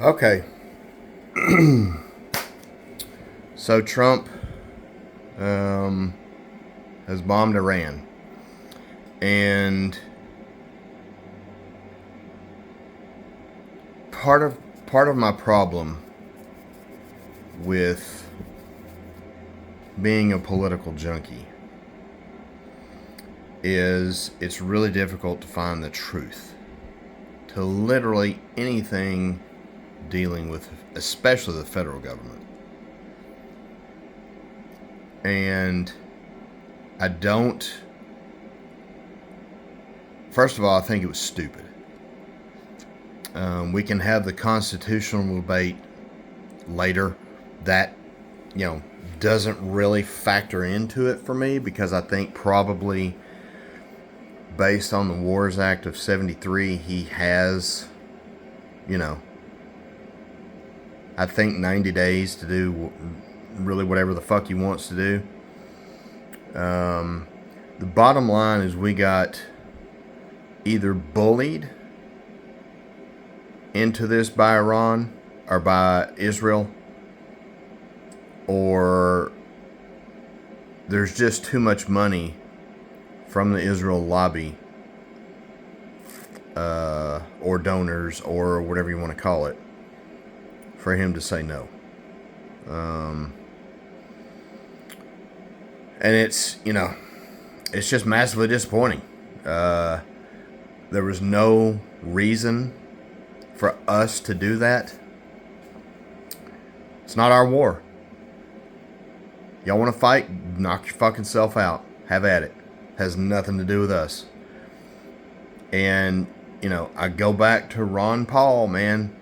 Okay. So Trump has bombed Iran, and part of part of my problem with being a political junkie is it's really difficult to find the truth to literally anything dealing with, especially the federal government. And I don't. First of all, I think it was stupid. We can have the constitutional debate later. That, doesn't really factor into it for me because I think probably based on the Wars Act of 73, he has, I think 90 days to do really whatever the fuck he wants to do. The bottom line is we got either bullied into this by Iran or by Israel, or there's just too much money from the Israel lobby or donors or whatever you want to call it for him to say no. And it's just massively disappointing. There was no reason for us to do that. It's not our war. Y'all want to fight? Knock your fucking self out. Have at it. Has nothing to do with us. And, I go back to Ron Paul, man.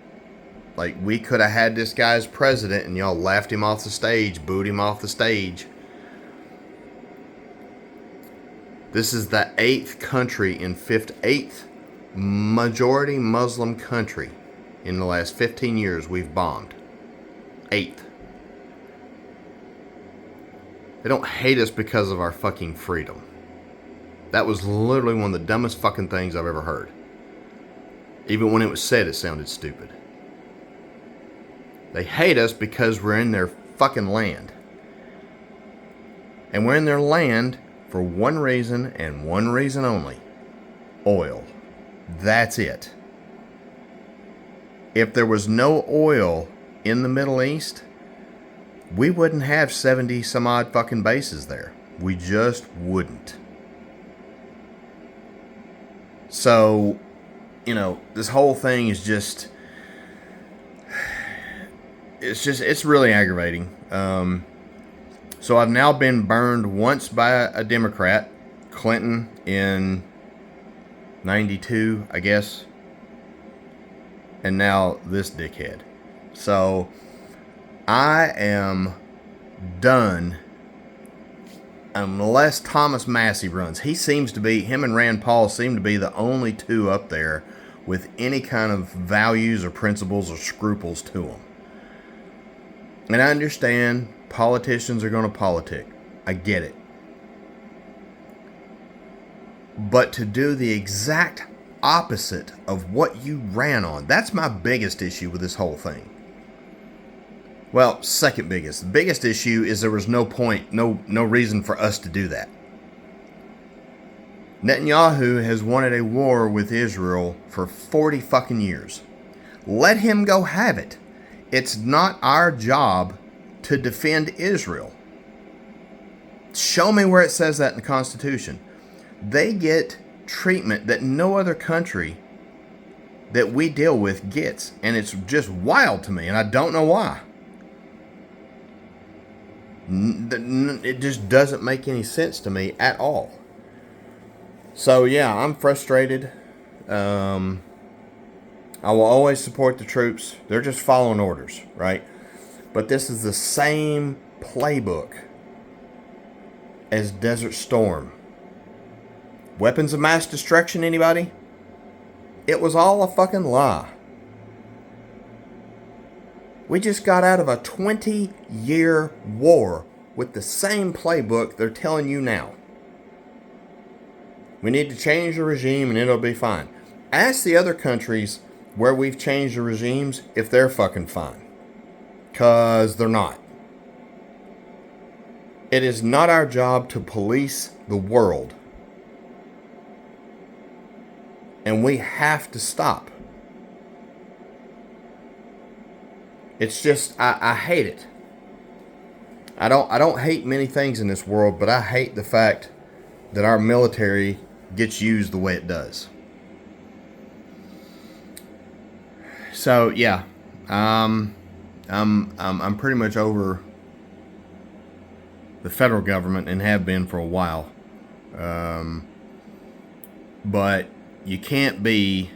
Like, we could have had this guy as president and y'all laughed him off the stage, booed him off the stage. This is the eighth majority Muslim country in the last 15 years we've bombed. Eighth. They don't hate us because of our fucking freedom. That was literally one of the dumbest fucking things I've ever heard. Even when it was said, it sounded stupid. They hate us because we're in their fucking land. And we're in their land for one reason and one reason only. Oil. That's it. If there was no oil in the Middle East, we wouldn't have 70 some odd fucking bases there. We just wouldn't. So, this whole thing is just, it's really aggravating. So I've now been burned once by a Democrat, Clinton in 92, I guess. And now this dickhead. So I am done unless Thomas Massey runs. Him and Rand Paul seem to be the only two up there with any kind of values or principles or scruples to them. And I understand politicians are going to politic. I get it. But to do the exact opposite of what you ran on, that's my biggest issue with this whole thing. Well, second biggest. The biggest issue is there was no point, no reason for us to do that. Netanyahu has wanted a war with Israel for 40 fucking years. Let him go have it. It's not our job to defend Israel. Show me where it says that in the Constitution. They get treatment that no other country that we deal with gets. And it's just wild to me, and I don't know why. It just doesn't make any sense to me at all. So yeah, I'm frustrated. I will always support the troops. They're just following orders, right? But this is the same playbook as Desert Storm. Weapons of mass destruction, anybody? It was all a fucking lie. We just got out of a 20-year war with the same playbook they're telling you now. We need to change the regime and it'll be fine. Ask the other countries where we've changed the regimes if they're fucking fine. Because they're not. It is not our job to police the world. And we have to stop. It's just, I hate it. I don't hate many things in this world, but I hate the fact that our military gets used the way it does. So yeah, I'm pretty much over the federal government and have been for a while. But you can't be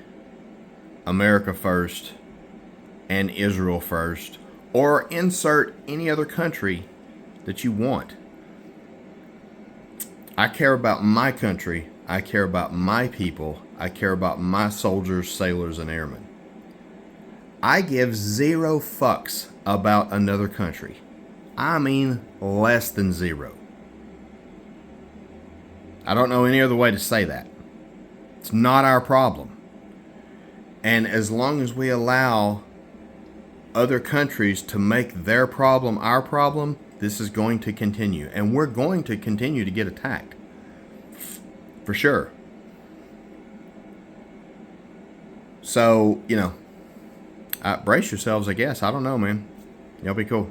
America first and Israel first, or insert any other country that you want. I care about my country. I care about my people. I care about my soldiers, sailors, and airmen. I give 0 fucks about another country. I mean less than 0. I don't know any other way to say that. It's not our problem. And as long as we allow other countries to make their problem our problem, this is going to continue. And we're going to continue to get attacked. For sure. So, brace yourselves, I guess. I don't know, man. Y'all be cool.